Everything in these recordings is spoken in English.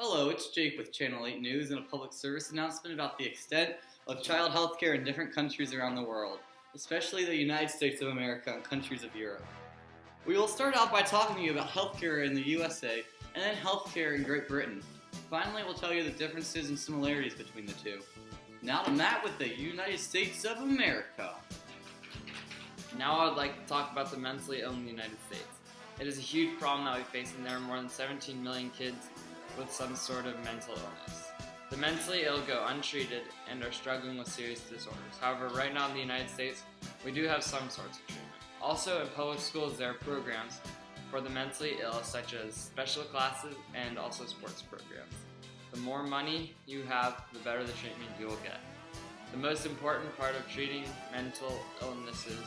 Hello, it's Jake with Channel 8 News and a public service announcement about the extent of child health care in different countries around the world, especially the United States of America and countries of Europe. We will start out by talking to you about healthcare in the USA and then healthcare in Great Britain. Finally, we'll tell you the differences and similarities between the two. Now to Matt with the United States of America. Now I would like to talk about the mentally ill in the United States. It is a huge problem that we face, and there are more than 17 million kids with some sort of mental illness. The mentally ill go untreated and are struggling with serious disorders. However, right now in the United States, we do have some sorts of treatment. Also, in public schools, there are programs for the mentally ill, such as special classes and also sports programs. The more money you have, the better the treatment you will get. The most important part of treating mental illnesses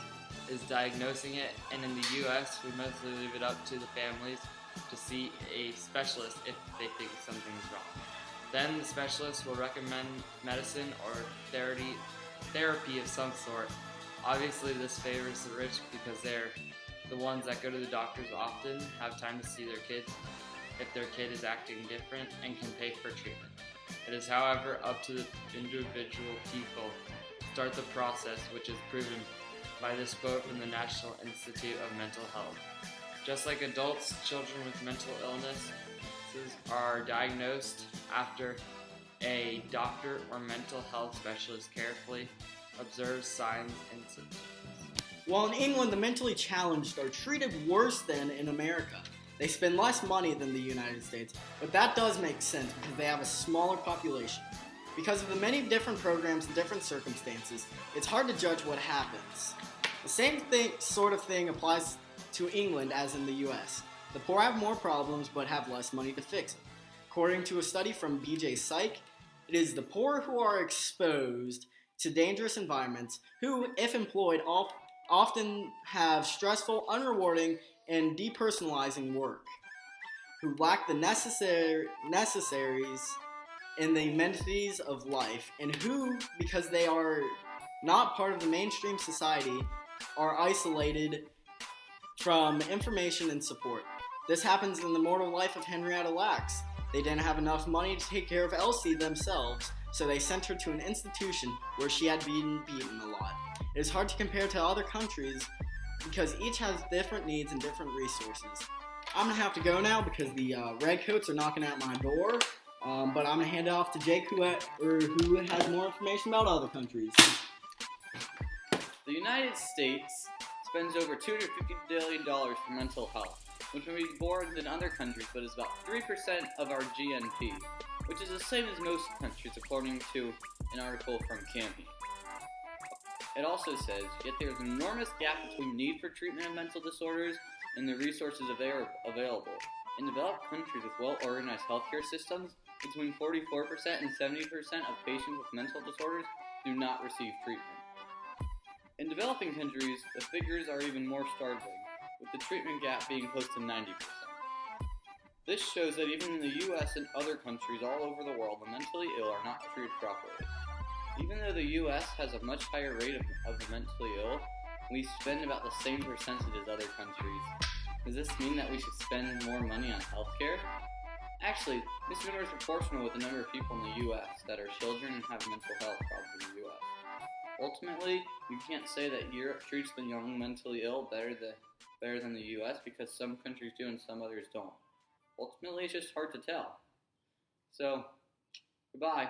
is diagnosing it, and in the U.S., we mostly leave it up to the families to see a specialist if they think something is wrong. Then the specialist will recommend medicine or therapy of some sort. Obviously, this favors the rich because they're the ones that go to the doctors often, have time to see their kids if their kid is acting different, and can pay for treatment. It is, however, up to the individual people to start the process, which is proven by this quote from the National Institute of Mental Health. Just like adults, children with mental illnesses are diagnosed after a doctor or mental health specialist carefully observes signs and symptoms. While in England, the mentally challenged are treated worse than in America. They spend less money than the United States, but that does make sense because they have a smaller population. Because of the many different programs and different circumstances, it's hard to judge what happens. The same sort of thing applies to England as in the US. The poor have more problems but have less money to fix it. According to a study from BJ Psych, it is the poor who are exposed to dangerous environments who, if employed, often have stressful, unrewarding, and depersonalizing work, who lack the necessaries in the amenities of life, and who, because they are not part of the mainstream society, are isolated from information and support. This happens in the mortal life of Henrietta Lacks. They didn't have enough money to take care of Elsie themselves, so they sent her to an institution where she had been beaten a lot. It is hard to compare to other countries because each has different needs and different resources. I'm going to have to go now because the redcoats are knocking at my door, but I'm going to hand it off to Jake who has more information about other countries. The United States spends over $250 billion for mental health, which may be more than other countries, but is about 3% of our GNP, which is the same as most countries according to an article from CAMHI. It also says, yet there is an enormous gap between need for treatment of mental disorders and the resources available. In developed countries with well-organized healthcare systems, between 44% and 70% of patients with mental disorders do not receive treatment. In developing countries, the figures are even more startling, with the treatment gap being close to 90%. This shows that even in the US and other countries all over the world, the mentally ill are not treated properly. Even though the US has a much higher rate of the mentally ill, we spend about the same percentage as other countries. Does this mean that we should spend more money on healthcare? Actually, this number is proportional with the number of people in the US that are children and have mental health problems in the US. Ultimately, you can't say that Europe treats the young mentally ill better than the US because some countries do and some others don't. Ultimately, it's just hard to tell. So, goodbye.